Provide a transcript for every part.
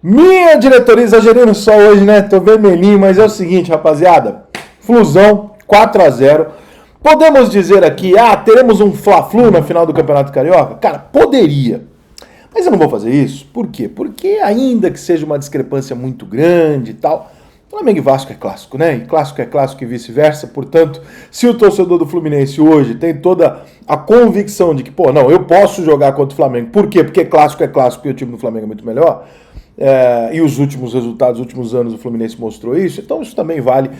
Minha diretoria exagerando só hoje, né? Tô vermelhinho, mas é o seguinte, rapaziada. Flusão, 4-0. Podemos dizer aqui, teremos um Fla-Flu na final do Campeonato Carioca? Cara, poderia. Mas eu não vou fazer isso. Por quê? Porque ainda que seja uma discrepância muito grande e tal, Flamengo e Vasco é clássico, né? E clássico é clássico e vice-versa. Portanto, se o torcedor do Fluminense hoje tem toda a convicção de que, não, eu posso jogar contra o Flamengo. Por quê? Porque clássico é clássico e o time do Flamengo é muito melhor. E os últimos resultados, os últimos anos, o Fluminense mostrou isso. Então isso também vale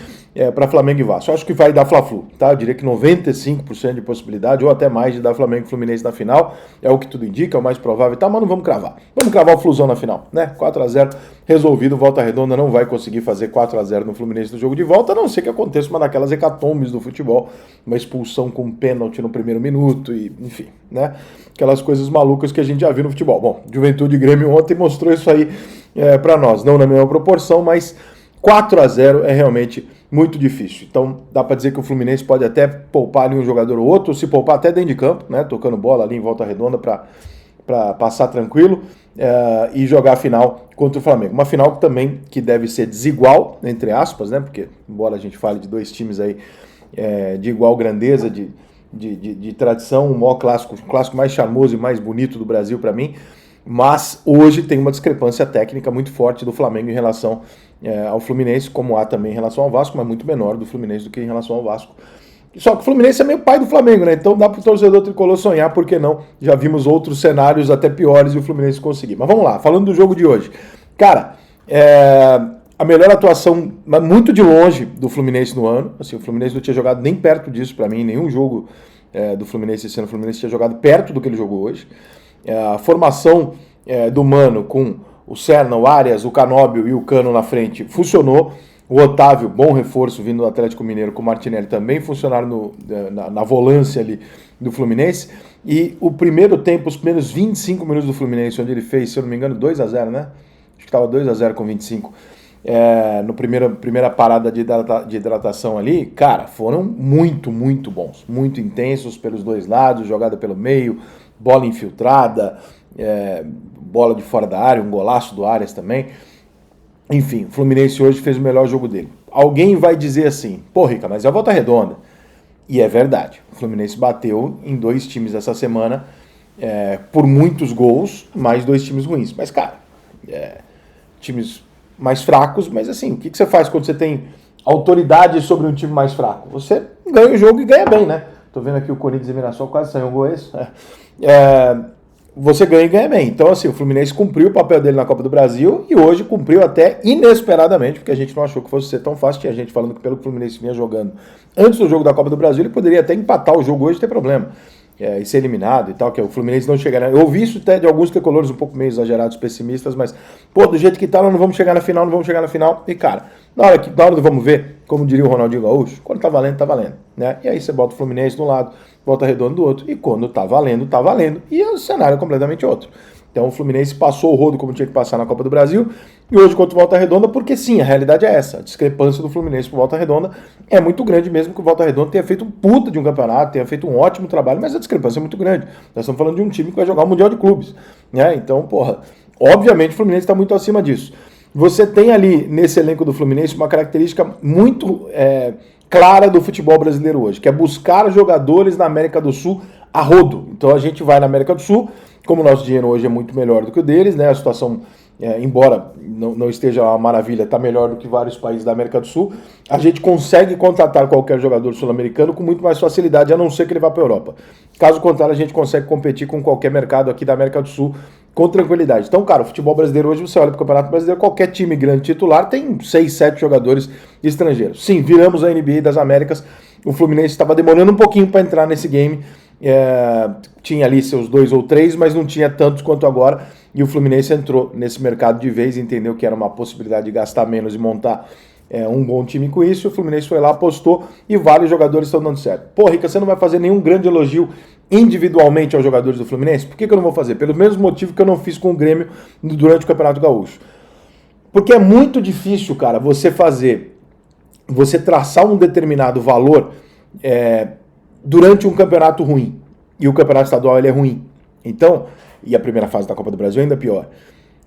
para Flamengo e Vasco. Eu acho que vai dar Fla-Flu, tá? Eu diria que 95% de possibilidade, ou até mais, de dar Flamengo e Fluminense na final. É o que tudo indica, é o mais provável e tal, mas não vamos cravar. Vamos cravar o Flusão na final, né? 4-0 resolvido. Volta Redonda não vai conseguir fazer 4-0 no Fluminense no jogo de volta, a não ser que aconteça uma daquelas hecatombes do futebol, uma expulsão com pênalti no primeiro minuto, e enfim, né? Aquelas coisas malucas que a gente já viu no futebol. Bom, Juventude e Grêmio ontem mostrou isso aí para nós, não na mesma proporção, mas 4-0 é realmente muito difícil. Então dá para dizer que o Fluminense pode até poupar ali um jogador ou outro, se poupar até dentro de campo, né, tocando bola ali em Volta Redonda para passar tranquilo e jogar a final contra o Flamengo. Uma final também que deve ser desigual, entre aspas, né, porque embora a gente fale de dois times aí de igual grandeza, de tradição, o maior clássico, o clássico mais charmoso e mais bonito do Brasil para mim, mas hoje tem uma discrepância técnica muito forte do Flamengo em relação ao Fluminense, como há também em relação ao Vasco, mas muito menor do Fluminense do que em relação ao Vasco. Só que o Fluminense é meio pai do Flamengo, né? Então dá pro torcedor tricolor sonhar, por que não? Já vimos outros cenários até piores e o Fluminense conseguir. Mas vamos lá, falando do jogo de hoje. Cara, a melhor atuação, mas muito de longe, do Fluminense no ano. Assim, o Fluminense não tinha jogado nem perto disso para mim, nenhum jogo do Fluminense esse ano. O Fluminense tinha jogado perto do que ele jogou hoje. A formação do Mano com o Serna, o Arias, o Canóbio e o Cano na frente funcionou. O Otávio, bom reforço vindo do Atlético Mineiro, com o Martinelli também funcionaram na volância ali do Fluminense. E o primeiro tempo, os primeiros 25 minutos do Fluminense, onde ele fez, se eu não me engano, 2-0, né? Acho que estava 2-0 com 25. No primeira parada de hidratação ali, cara, foram muito, muito bons. Muito intensos pelos dois lados, jogada pelo meio, bola infiltrada, bola de fora da área, um golaço do Arias também. Enfim, o Fluminense hoje fez o melhor jogo dele. Alguém vai dizer assim, Rica, mas é a Volta Redonda. E é verdade, o Fluminense bateu em dois times essa semana por muitos gols, mais dois times ruins. Mas, cara, times mais fracos, mas assim, o que você faz quando você tem autoridade sobre um time mais fraco? Você ganha o jogo e ganha bem, né? Tô vendo aqui o Corinthians e Mirassol quase saiu um gol esse. Você ganha e ganha bem. Então, assim, o Fluminense cumpriu o papel dele na Copa do Brasil e hoje cumpriu até inesperadamente, porque a gente não achou que fosse ser tão fácil. Tinha gente falando que pelo que o Fluminense vinha jogando antes do jogo da Copa do Brasil, ele poderia até empatar o jogo hoje, ter problema. E ser eliminado e tal, que o Fluminense não chegará. Eu ouvi isso até de alguns tricolores um pouco meio exagerados, pessimistas, mas, do jeito que tá, nós não vamos chegar na final, não vamos chegar na final. E, cara, na hora do vamos ver, como diria o Ronaldinho Gaúcho, quando tá valendo, né? E aí você bota o Fluminense de um lado, Volta Redonda do outro, e quando tá valendo, e o cenário é completamente outro. Então o Fluminense passou o rodo como tinha que passar na Copa do Brasil, e hoje contra o Volta Redonda, porque sim, a realidade é essa. A discrepância do Fluminense pro Volta Redonda é muito grande, mesmo que o Volta Redonda tenha feito um puta de um campeonato, tenha feito um ótimo trabalho, mas a discrepância é muito grande. Nós estamos falando de um time que vai jogar o Mundial de Clubes, né? Então, obviamente o Fluminense está muito acima disso. Você tem ali, nesse elenco do Fluminense, uma característica muito clara do futebol brasileiro hoje, que é buscar jogadores na América do Sul a rodo. Então a gente vai na América do Sul, como o nosso dinheiro hoje é muito melhor do que o deles, né? A situação, embora não esteja uma maravilha, está melhor do que vários países da América do Sul, a gente consegue contratar qualquer jogador sul-americano com muito mais facilidade, a não ser que ele vá para a Europa. Caso contrário, a gente consegue competir com qualquer mercado aqui da América do Sul com tranquilidade. Então, cara, o futebol brasileiro hoje, você olha para o Campeonato Brasileiro, qualquer time grande titular tem 6, 7 jogadores estrangeiros. Sim, viramos a NBA das Américas, o Fluminense estava demorando um pouquinho para entrar nesse game, tinha ali seus 2 ou 3, mas não tinha tantos quanto agora, e o Fluminense entrou nesse mercado de vez, entendeu que era uma possibilidade de gastar menos e montar um bom time com isso, e o Fluminense foi lá, apostou, e vários jogadores estão dando certo. Rica, você não vai fazer nenhum grande elogio individualmente aos jogadores do Fluminense? Por que eu não vou fazer? Pelo mesmo motivo que eu não fiz com o Grêmio durante o Campeonato Gaúcho. Porque é muito difícil, cara, você traçar um determinado valor durante um campeonato ruim. E o campeonato estadual ele é ruim. Então, e a primeira fase da Copa do Brasil é ainda pior.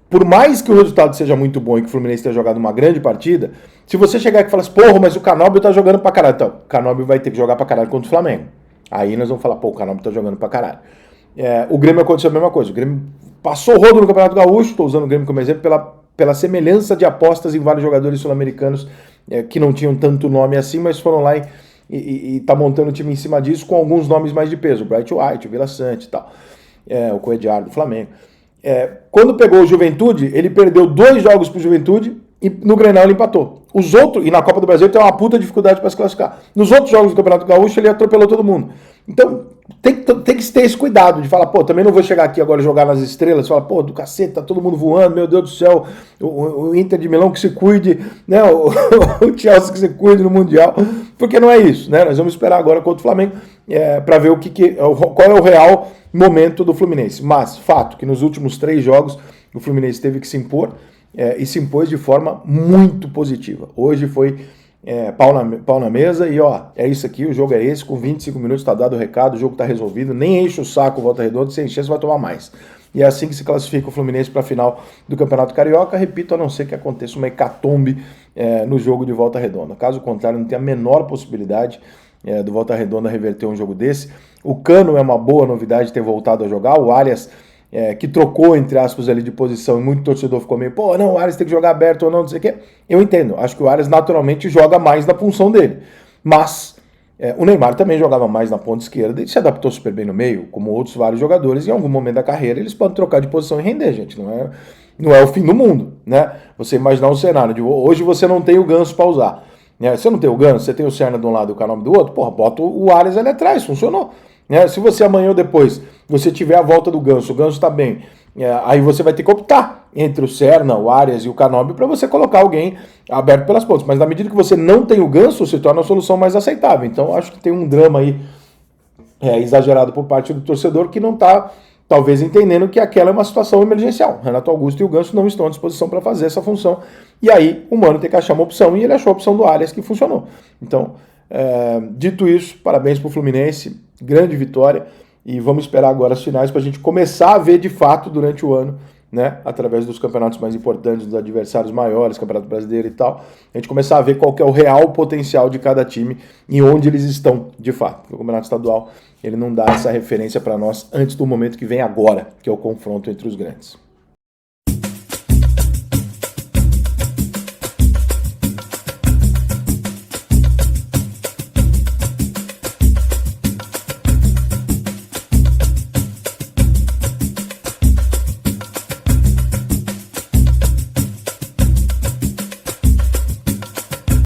por mais que o resultado seja muito bom e que o Fluminense tenha jogado uma grande partida, se você chegar aqui e falar assim, porra, mas o Canóbio tá jogando pra caralho. Então, o Canóbio vai ter que jogar pra caralho contra o Flamengo. Aí nós vamos falar, pô, o Canóbio tá jogando pra caralho. O Grêmio aconteceu a mesma coisa. O Grêmio passou o rodo no Campeonato Gaúcho, estou usando o Grêmio como exemplo, pela semelhança de apostas em vários jogadores sul-americanos que não tinham tanto nome assim, mas foram lá e tá montando o time em cima disso com alguns nomes mais de peso. O Bright White, o Vila Sante e tal. O Coediar do Flamengo. Quando pegou o Juventude, ele perdeu 2 jogos pro Juventude e no Grenal ele empatou. Os outros, e na Copa do Brasil ele tem uma puta dificuldade para se classificar. Nos outros jogos do Campeonato Gaúcho ele atropelou todo mundo. Então tem que ter esse cuidado de falar, pô, também não vou chegar aqui agora jogar nas estrelas, falar, pô, do cacete, tá todo mundo voando, meu Deus do céu, o Inter de Milão que se cuide, né, o Chelsea que se cuide no Mundial, porque não é isso, né? Nós vamos esperar agora contra o Flamengo para ver qual é o real momento do Fluminense. Mas, fato, que nos últimos 3 jogos o Fluminense teve que se impor e se impôs de forma muito positiva. Hoje foi pau na mesa e ó, é isso aqui, o jogo é esse, com 25 minutos tá dado o recado, o jogo tá resolvido, nem enche o saco Volta Redonda, se encher você vai tomar mais. E é assim que se classifica o Fluminense para a final do Campeonato Carioca, repito, a não ser que aconteça uma hecatombe no jogo de Volta Redonda. Caso contrário, não tem a menor possibilidade do Volta Redonda reverter um jogo desse. O Cano é uma boa novidade ter voltado a jogar, o Arias que trocou, entre aspas, ali de posição, e muito torcedor ficou meio, pô, não, o Arias tem que jogar aberto ou não sei o quê. Eu entendo, acho que o Arias naturalmente joga mais na função dele, mas o Neymar também jogava mais na ponta esquerda e se adaptou super bem no meio, como outros vários jogadores, e em algum momento da carreira eles podem trocar de posição e render, gente, não é o fim do mundo, né? Você imaginar um cenário de hoje você não tem o Ganso para usar, né? Você não tem o Ganso, você tem o Serna de um lado e o Canome do outro, porra, bota o Arias ali atrás, funcionou. Se você amanhã ou depois você tiver a volta do Ganso, o Ganso está bem, aí você vai ter que optar entre o Serna, o Arias e o Canóbio para você colocar alguém aberto pelas pontas. Mas na medida que você não tem o Ganso, se torna a solução mais aceitável. Então acho que tem um drama aí exagerado por parte do torcedor que não está, talvez, entendendo que aquela é uma situação emergencial. Renato Augusto e o Ganso não estão à disposição para fazer essa função. E aí o Mano tem que achar uma opção e ele achou a opção do Arias que funcionou. Então, dito isso, parabéns para o Fluminense, grande vitória, e vamos esperar agora as finais para a gente começar a ver de fato durante o ano, né, através dos campeonatos mais importantes, dos adversários maiores, Campeonato Brasileiro e tal, a gente começar a ver qual que é o real potencial de cada time e onde eles estão de fato. O Campeonato Estadual ele não dá essa referência para nós antes do momento que vem agora, que é o confronto entre os grandes.